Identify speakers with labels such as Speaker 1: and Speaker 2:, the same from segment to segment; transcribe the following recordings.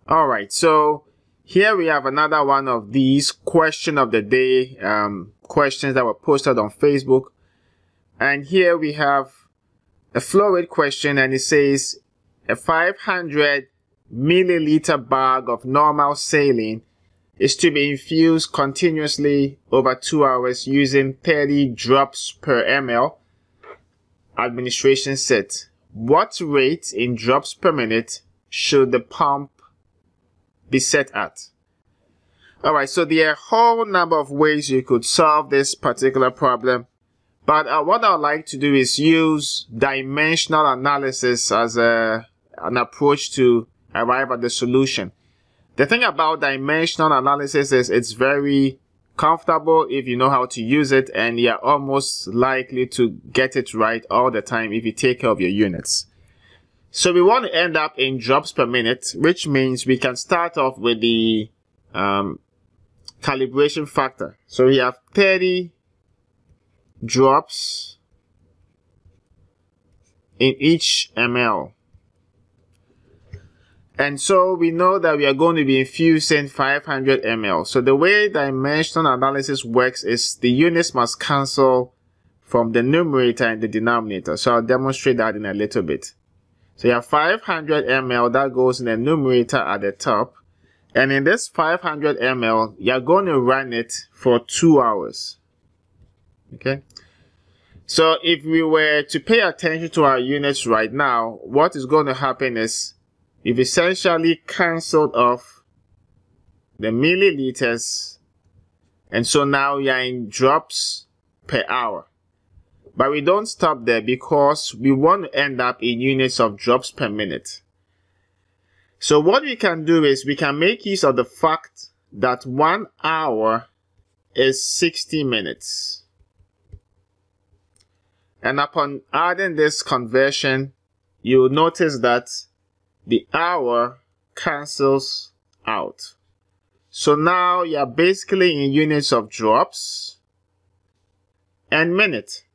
Speaker 1: All right, so here we have another one of these question of the day questions that were posted on Facebook. And here we have a flow rate question, and it says a 500 milliliter bag of normal saline is to be infused continuously over 2 hours using 30 drops per ml administration set. What rate in drops per minute should the pump be set at? Alright, so there are a whole number of ways you could solve this particular problem. But what I'd like to do is use dimensional analysis as an approach to arrive at the solution. The thing about dimensional analysis is it's very comfortable if you know how to use it, and you're almost likely to get it right all the time if you take care of your units. So we want to end up in drops per minute, which means we can start off with the calibration factor. So we have 30 drops in each ml. And so we know that we are going to be infusing 500 ml. So the way dimensional analysis works is the units must cancel from the numerator and the denominator. So I'll demonstrate that in a little bit. So you have 500 ml that goes in the numerator at the top. And in this 500 ml, you're going to run it for 2 hours. Okay. So if we were to pay attention to our units right now, what is going to happen is we've essentially cancelled off the milliliters, and so now you're in drops per hour. But we don't stop there because we want to end up in units of drops per minute. So what we can do is we can make use of the fact that 1 hour is 60 minutes. And upon adding this conversion, you'll notice that the hour cancels out. So now you're basically in units of drops and minute.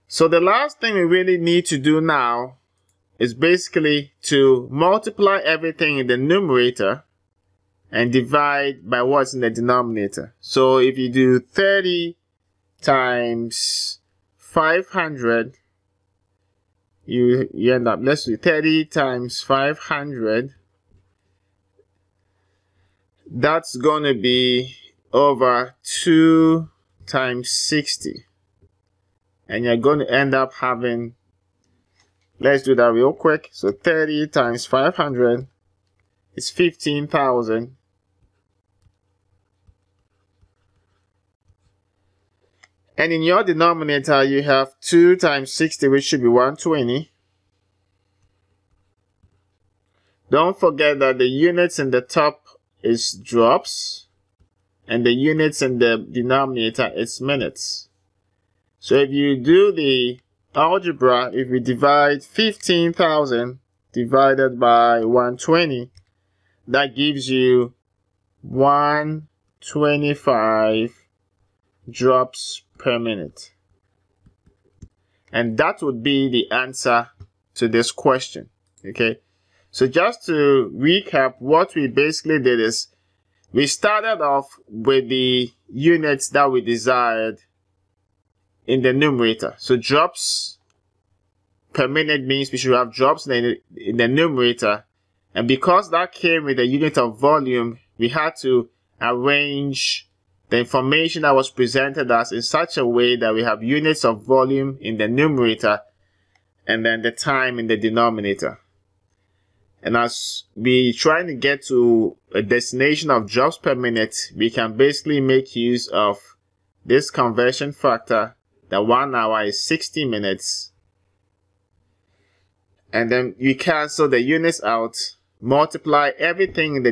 Speaker 1: So the last thing we really need to do now is basically to multiply everything in the numerator and divide by what's in the denominator. So if you do 30 times 500, you end up, let's do 30 times 500. That's going to be over 2 times 60. And you're going to end up having, let's do that real quick. So 30 times 500 is 15,000. And in your denominator, you have 2 times 60, which should be 120. Don't forget that the units in the top is drops, and the units in the denominator is minutes. So if you do the algebra, if we divide 15,000 divided by 120, that gives you 125 drops per minute. And that would be the answer to this question. Okay, so just to recap, what we basically did is we started off with the units that we desired in the numerator. So drops per minute means we should have drops in the numerator, and because that came with a unit of volume, we had to arrange the information that was presented us in such a way that we have units of volume in the numerator and then the time in the denominator. And as we trying to get to a destination of drops per minute, we can basically make use of this conversion factor, that 1 hour is 60 minutes. And then you cancel the units out, multiply everything in the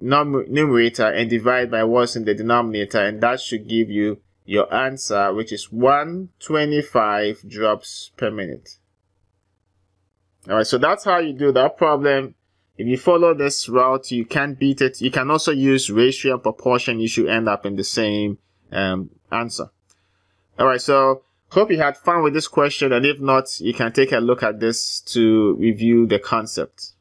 Speaker 1: numerator and divide by what's in the denominator, and that should give you your answer, which is 125 drops per minute. Alright, so that's how you do that problem. If you follow this route, you can beat it. You can also use ratio and proportion. You should end up in the same answer. Alright, so hope you had fun with this question, and if not, you can take a look at this to review the concept.